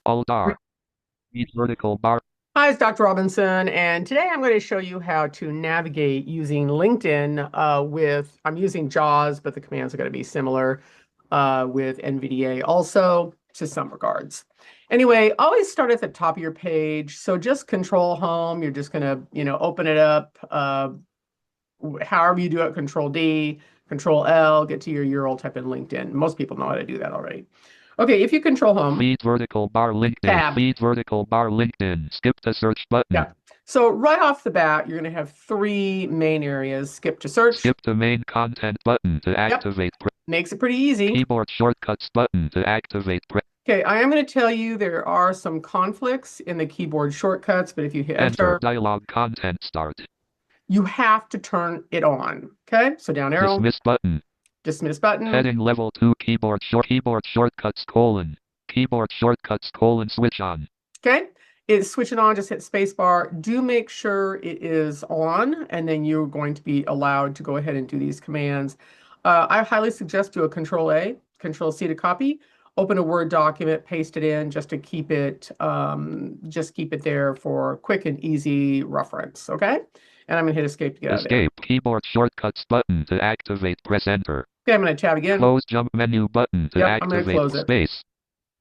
Alt-R. Each vertical bar. Hi, it's Dr. Robinson, and today I'm going to show you how to navigate using LinkedIn I'm using JAWS, but the commands are going to be similar with NVDA also to some regards. Anyway, always start at the top of your page. So just Control Home, you're just going to, open it up however you do it, Control D, Control L, get to your URL, type in LinkedIn. Most people know how to do that already. Okay, if you Control Home, Feed vertical bar LinkedIn. tab. Feed vertical bar LinkedIn. Skip the search button. Yeah. So right off the bat, you're going to have three main areas. Skip to search. Skip the main content button to Yep. activate. Makes it pretty easy. Keyboard shortcuts button to activate. Okay, I am going to tell you there are some conflicts in the keyboard shortcuts, but if you hit Enter. enter, Dialog content start. you have to turn it on. Okay, so down arrow, Dismiss button. dismiss button. Heading level 2 keyboard shortcuts colon. Keyboard shortcuts colon switch on. Okay, it's switching on, just hit spacebar. Do make sure it is on, and then you're going to be allowed to go ahead and do these commands. I highly suggest do a Control A, Control C to copy, open a Word document, paste it in just to just keep it there for quick and easy reference, okay? And I'm gonna hit escape to get out of there. Escape. Keyboard shortcuts button to activate. Press enter. Okay, I'm gonna tab again. Close jump menu button to Yep, I'm gonna activate. close it. Space.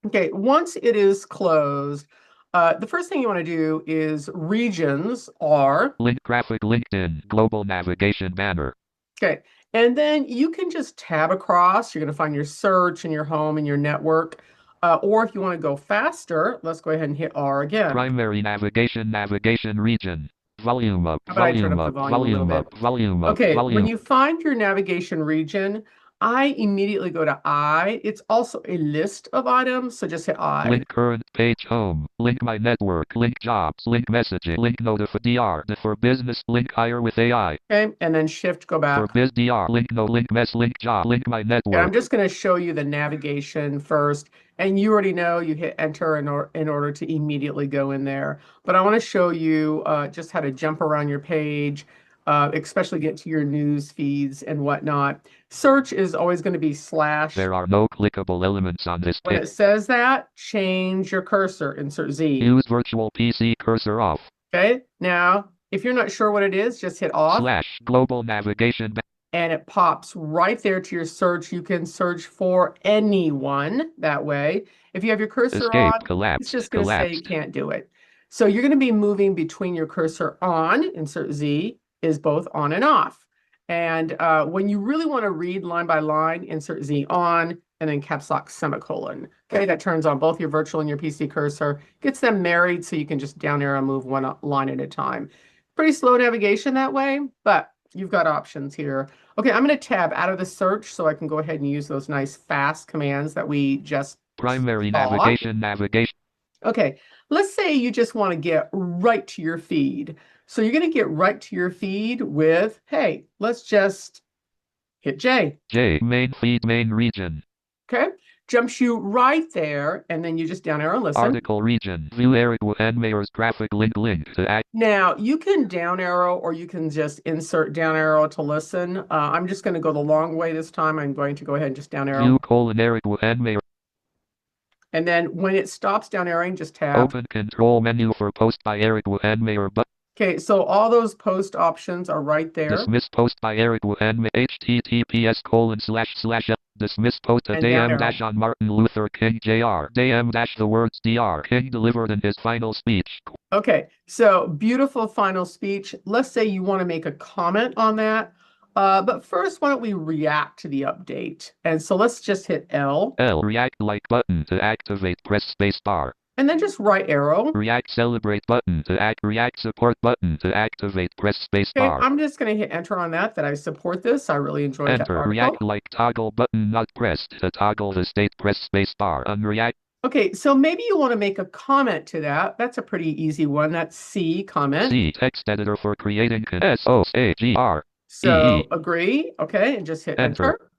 Okay, once it is closed, the first thing you want to do is regions are, Link graphic LinkedIn. Global navigation banner. okay, and then you can just tab across. You're going to find your search and your home and your network. Or if you want to go faster, let's go ahead and hit R again. Primary navigation region. Volume up, How about I turn volume up the up, volume a little volume bit? up, volume up, Okay, when volume. you find your navigation region, I immediately go to I. It's also a list of items, so just hit I. Link current page home. Link my network. Link jobs. Link messaging. Link notify DR. For business. Link hire with AI. Okay, and then shift, go back. For biz DR. Link no link mess. Link job. Link my network. And I'm just going to show you the navigation first. And you already know you hit enter in order to immediately go in there. But I want to show you just how to jump around your page, especially get to your news feeds and whatnot. Search is always going to be slash. There are no clickable elements on this When page. it says that, change your cursor, insert Z. Use virtual PC cursor off. Okay, now if you're not sure what it is, just hit off. Slash global navigation. And it pops right there to your search. You can search for anyone that way. If you have your cursor Escape, on, collapsed, it's just going to say you collapsed. can't do it. So you're going to be moving between your cursor on, insert Z, is both on and off. And when you really want to read line by line, insert Z on, and then caps lock semicolon. Okay, that turns on both your virtual and your PC cursor, gets them married so you can just down arrow move one line at a time. Pretty slow navigation that way, but you've got options here. Okay, I'm going to tab out of the search so I can go ahead and use those nice fast commands that we just Primary saw. navigation. Okay, let's say you just want to get right to your feed. So you're going to get right to your feed with, hey, let's just hit J. J, main feed, main region. Okay, jumps you right there, and then you just down arrow listen. Article region. View Eric Mayer's graphic link to act. Now, you can down arrow or you can just insert down arrow to listen. I'm just going to go the long way this time. I'm going to go ahead and just down arrow. View Eric Mayer. And then when it stops down arrowing, just tab. Open control menu for post by Eric Mayer. Okay, so all those post options are right there. Dismiss post by Eric Mayer. https:// dismiss post a DM dash on Martin Luther King Jr. DM dash the words Dr. King delivered in his final speech. Okay, so beautiful final speech. Let's say you want to make a comment on that. But first, why don't we react to the update? And so let's just hit L. L, react like button to activate, press space bar. And then just right arrow. React celebrate button to react support button to activate, press space bar. Okay, I'm just going to hit enter on that I support this. I really enjoyed that Enter, article. react like toggle button not pressed. To toggle the state, press space bar. Unreact. Okay, so maybe you want to make a comment to that. That's a pretty easy one. That's C, comment. C, text editor for creating SOAGR. So agree, okay, and just hit enter.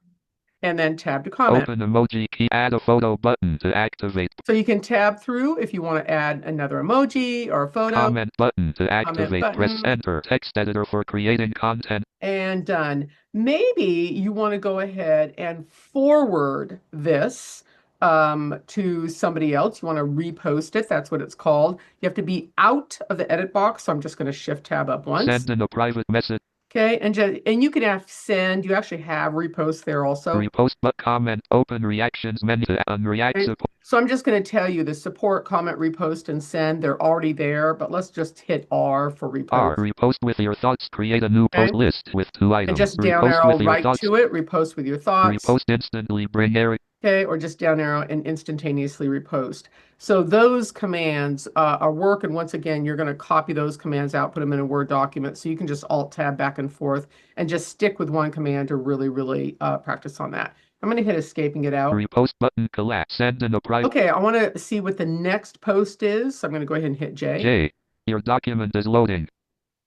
And then tab to comment. Open emoji key, add a photo button to activate. So you can tab through if you want to add another emoji or a photo. Comment button to activate, press enter. Text editor for creating content. And done. Maybe you want to go ahead and forward this to somebody else. You want to repost it. That's what it's called. You have to be out of the edit box. So I'm just going to shift tab up once. Send in a private message. Okay, and you can have send. You actually have repost there also. Repost but comment. Open reactions menu. Unreact Okay. support. So I'm just going to tell you the support, comment, repost, and send. They're already there, but let's just hit R for R. repost. Repost with your thoughts. Create a new post Okay. list with 2 And items. just down Repost arrow with your right thoughts. to it, repost with your thoughts. Repost instantly. Bring Eric. Okay, or just down arrow and instantaneously repost. So those commands are work, and once again, you're going to copy those commands out, put them in a Word document, so you can just Alt-Tab back and forth and just stick with one command to really practice on that. I'm going to hit escape and get out. Repost button. Collapse. Send in a private. Okay, I want to see what the next post is. So I'm going to go ahead and hit J. J. Your document is loading.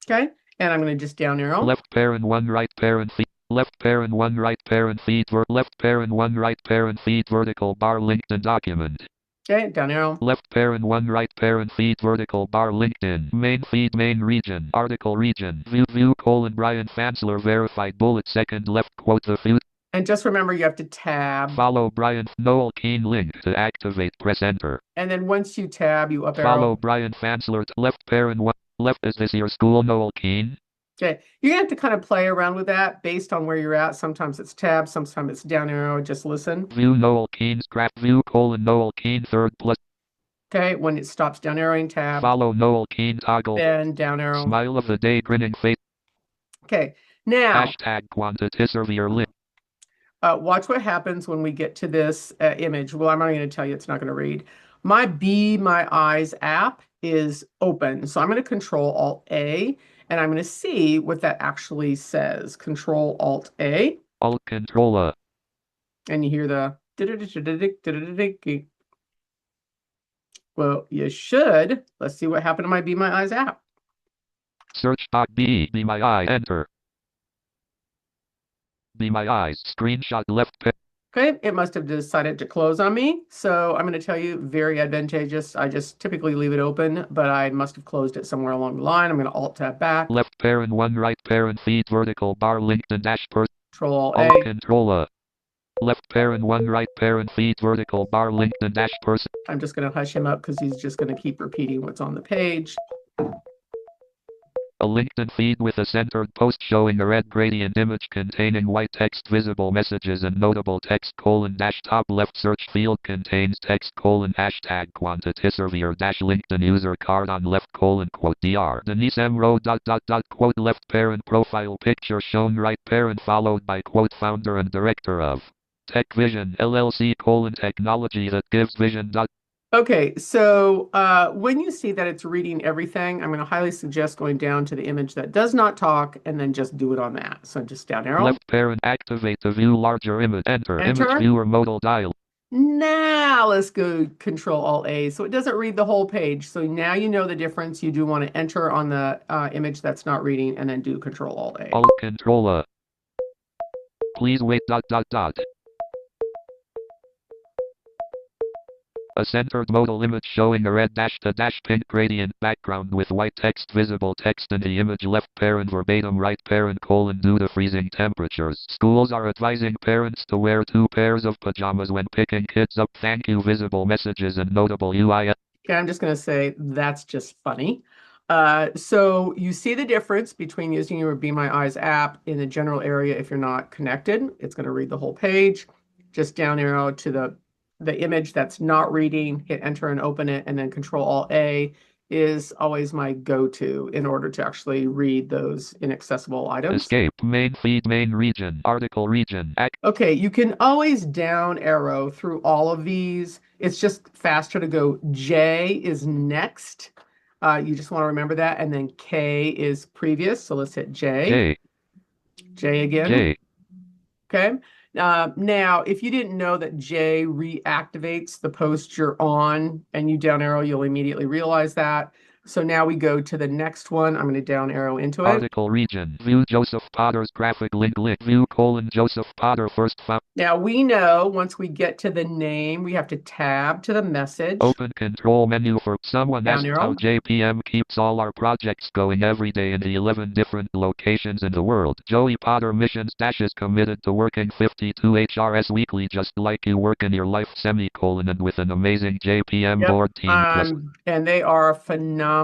Okay, and I'm going to just down arrow. Left parent 1 right parent feed. Left parent 1 right parent feed. Left parent 1 right parent feed vertical bar LinkedIn document. Okay, down arrow. Left parent 1 right parent feed vertical bar LinkedIn. Main feed main region. Article region. View colon Brian Fansler verified bullet second left quote the feed. And just remember you have to tab. Follow Brian Noel Keen link to activate. Press enter. And then once you tab, you up arrow. Follow Brian Fansler. Left parent 1. Left is this your school Noel Keen? Okay, you're gonna have to kind of play around with that based on where you're at. Sometimes it's tab, sometimes it's down arrow. Just listen. View Noel Keen's craft view colon Noel Keen third plus. Okay, when it stops down arrowing, tab. Follow Noel Keen toggle. Then down arrow. Smile of the day grinning face. Okay, now Hashtag quantitative link. watch what happens when we get to this image. Well, I'm not going to tell you, it's not going to read. My Be My Eyes app is open. So I'm going to Control Alt A, and I'm going to see what that actually says. Control Alt A. Alt Control A. And you hear the well, you should. Let's see what happened to my Be My Eyes app. Search Be My Eyes. Enter. Be My Eyes. Screenshot left. Okay, it must have decided to close on me. So I'm going to tell you, very advantageous. I just typically leave it open, but I must have closed it somewhere along the line. I'm going to Alt-Tab back. Left parent 1 right parent feed vertical bar LinkedIn dash per. Control A. Alt Control A. Left parent 1 right parent feed vertical bar LinkedIn dash person. I'm just going to hush him up because he's just going to keep repeating what's on the page. A LinkedIn feed with a centered post showing a red gradient image containing white text, visible messages and notable text colon dash top left search field contains text colon hashtag quantitative dash LinkedIn user card on left colon quote dr Denise M. Rowe quote left parent profile picture shown right parent followed by quote founder and director of Tech Vision LLC colon technology that gives vision. Okay, so when you see that it's reading everything, I'm going to highly suggest going down to the image that does not talk and then just do it on that. So just down arrow. Left parent activate the view larger image. Enter. Image viewer modal dial. Now let's go Control Alt A. So it doesn't read the whole page. So now you know the difference. You do want to enter on the image that's not reading and then do Control Alt A. Alt Control A. Please wait. A centered modal image showing a red dash to dash pink gradient background with white text, visible text in the image left parent verbatim right parent colon due to freezing temperatures. Schools are advising parents to wear 2 pairs of pajamas when picking kids up. Thank you. Visible messages and notable UI. Okay, I'm just going to say that's just funny. So you see the difference between using your Be My Eyes app in the general area if you're not connected. It's going to read the whole page. Just down arrow to the image that's not reading, hit enter and open it, and then Control Alt A is always my go-to in order to actually read those inaccessible items. Escape, main feed, main region, article region. Okay, you can always down arrow through all of these. It's just faster to go. J is next. You just want to remember that. And then K is previous. So let's hit J. J again. J. Okay. Now, if you didn't know that J reactivates the post you're on and you down arrow, you'll immediately realize that. So now we go to the next one. I'm going to down arrow into it. Article region. View Joseph Potter's graphic link. View Joseph Potter first found. Now we know once we get to the name, we have to tab to the message. Open control menu for someone Down asked arrow. how JPM keeps all our projects going every day in the 11 different locations in the world. Joey Potter Missions Dash is committed to working 52 HRS weekly just like you work in your life, semicolon, and with an amazing JPM board team. And they are a phenomenal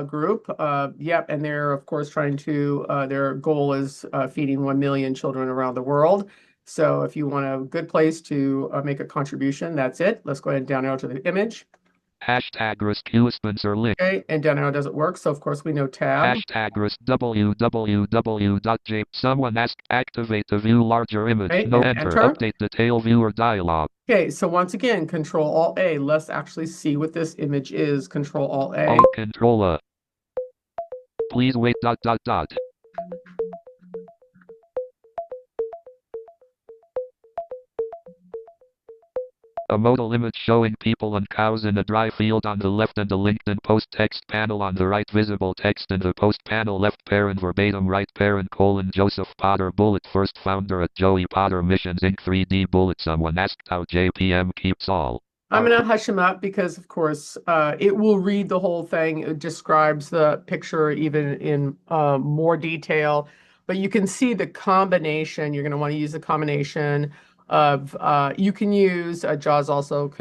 group. And they're of course trying to, their goal is feeding 1 million children around the world. So if you want a good place to make a contribution, that's it. Let's go ahead and down arrow to the image. Hashtag rescue sponsor link. Okay, and down arrow doesn't work, so of course we know tab. Hashtag www.j. Someone asked activate to view larger image. Okay, No enter. Update detail viewer dialog. Okay, so once again, Control Alt A. Let's actually see what this image is. Control Alt A. Alt Control A. Please wait. A modal image showing people and cows in a dry field on the left and the LinkedIn post text panel on the right. Visible text in the post panel left. Parent verbatim right. Parent : Joseph Potter bullet. First founder at Joey Potter Missions Inc. 3D bullet. Someone asked how JPM keeps all. I'm going to hush him up because, of course, it will read the whole thing. It describes the picture even in more detail. But you can see the combination. You're going to want to use the combination of, you can use JAWS also.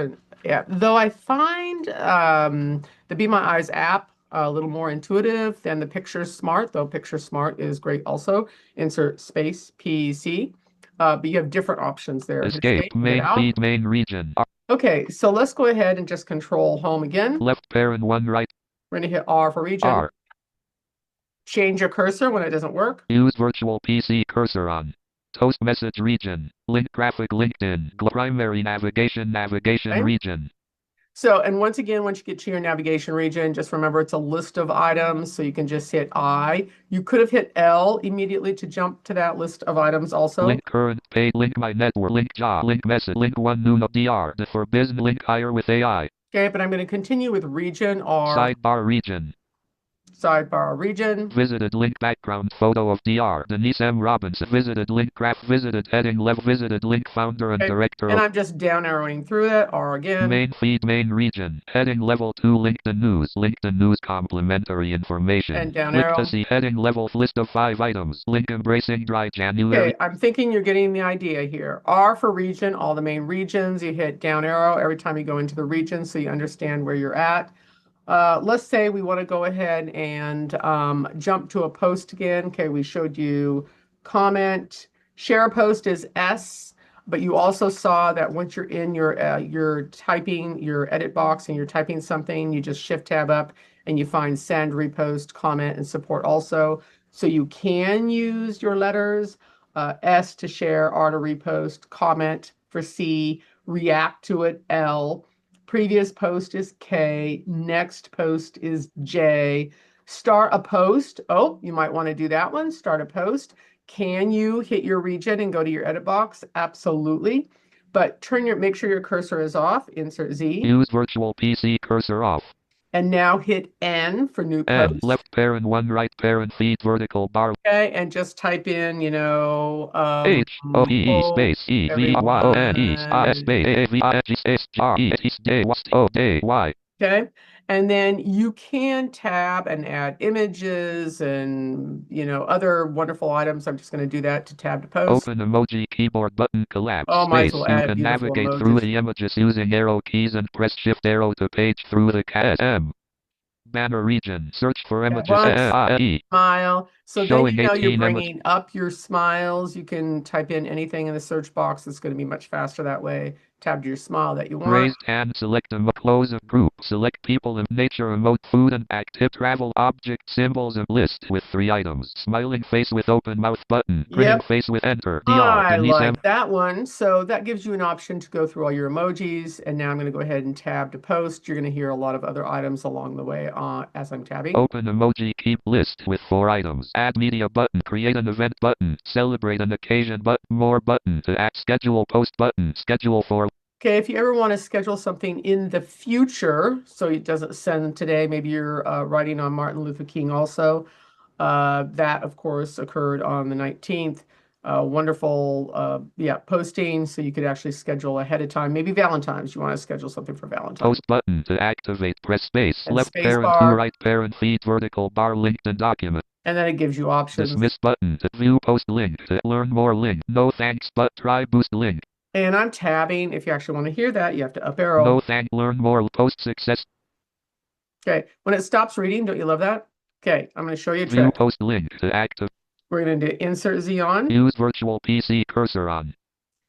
Though I find the Be My Eyes app a little more intuitive than the Picture Smart, though Picture Smart is great also. Insert space PC. But you have different options there. Escape main feed main region. Okay, so let's go ahead and just control home again. Left parent 1 right. We're going to hit R for region. R. Change your cursor when it doesn't work. Use virtual PC cursor on. Toast message region. Link graphic LinkedIn. Primary navigation okay. Region. So, and once again, once you get to your navigation region, just remember it's a list of items. So you can just hit I. You could have hit L immediately to jump to that list of items also. Link current page, link my network, link job, link message, link one Nuno DR, the for business, link hire with AI. Okay, but I'm going to continue with region R. Sidebar region. Sidebar region. Visited link background photo of DR. Denise M. Robinson. Visited link graph. Visited heading level. Visited link founder and director. And I'm just down arrowing through that. R again. Main feed main region. Heading level 2 LinkedIn news. LinkedIn news complimentary information. And down Click arrow. to see heading level list of 5 items. Link embracing dry January. Okay, I'm thinking you're getting the idea here. R for region. All the main regions. You hit down arrow every time you go into the region so you understand where you're at. Let's say we want to go ahead and jump to a post again. Okay, we showed you comment. Share a post is S, but you also saw that once you're in your typing, your edit box, and you're typing something, you just shift tab up and you find send, repost, comment, and support also. So you can use your letters, S to share, R to repost, comment for C, react to it, L. Previous post is K. Next post is J. Start a post. Oh, you might want to do that one. Start a post. Can you hit your region and go to your edit box? Absolutely. But make sure your cursor is off. Insert Z. Use virtual PC cursor off. And now hit N for new N, post. left parent 1 right parent feed vertical bar. Okay, and just type in, H-O-E space E-V-Y-O-N-E space A-V-I-G-S-G-R-E-S-J-O-D-Y. Okay, and then you can tab and add images and, other wonderful items. I'm just going to do that to tab to post. Open emoji keyboard button collapse space. You can navigate emojis through the images using arrow keys and press shift arrow to page through the CAM. Banner region. Search for images. Smile. So showing then you're bringing up your smiles. You can type in anything in the search box. It's going to be much faster that way. Tab to your smile that you want. Raised hand. Select a close of group. Select people and nature, emote, food and active, travel, object, symbols and list with 3 items. Smiling face with open mouth button. Grinning face with enter. I like that one. So that gives you an option to go through all your emojis. And now I'm going to go ahead and tab to post. You're going to hear a lot of other items along the way as I'm tabbing. Open emoji keep list with 4 items. Add media button. Create an event button. Celebrate an occasion button. More button to add. Schedule post button. Schedule for. Okay, if you ever want to schedule something in the future, so it doesn't send today, maybe you're writing on Martin Luther King also. That, of course, occurred on the 19th. Wonderful, yeah, posting, so you could actually schedule ahead of time. Maybe Valentine's, you want to schedule something for Valentine's. Post button to activate. Press space. And Left space parent bar. to right parent feed vertical bar LinkedIn document. And then it gives you options. Dismiss button to view post link to learn more link. No thanks but try boost link. And I'm tabbing. If you actually want to hear that, you have to up arrow. No thank learn more post success. Okay, when it stops reading, don't you love that? Okay, I'm going to show you a View trick. post link to active. We're going to do insert Z on. Use virtual PC cursor on.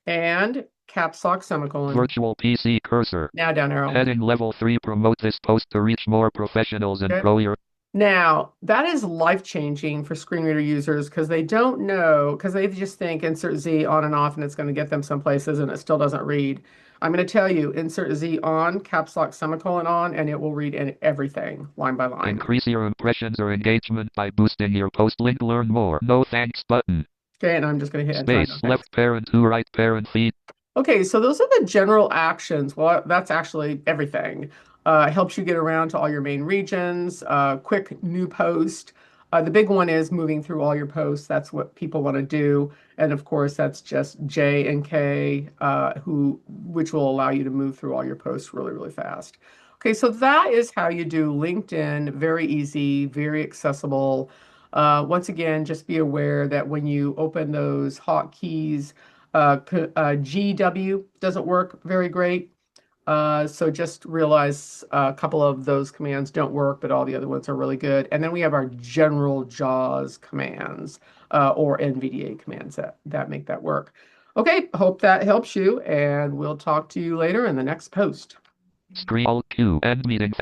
And caps lock semicolon. Virtual PC cursor. Now down arrow. Heading level 3. Promote this post to reach more professionals and grow your. Now, that is life-changing for screen reader users because they don't know, because they just think insert Z on and off and it's going to get them some places and it still doesn't read. I'm going to tell you, insert Z on, caps lock semicolon on, and it will read everything line by line. Increase your impressions or engagement by boosting your post link. Learn more. No thanks button. Okay, and I'm just going to hit space. Left parent to right parent feed. Okay, so those are the general actions. Well, that's actually everything. Helps you get around to all your main regions, quick new post. The big one is moving through all your posts. That's what people want to do. And of course, that's just J and K, which will allow you to move through all your posts really, really fast. Okay, so that is how you do LinkedIn. Very easy, very accessible. Once again, just be aware that when you open those hotkeys, GW doesn't work very great. So just realize a couple of those commands don't work, but all the other ones are really good. And then we have our general JAWS commands or NVDA commands that make that work. Okay, hope that helps you, and we'll talk to you later in the next post. Screen Alt Q end meeting.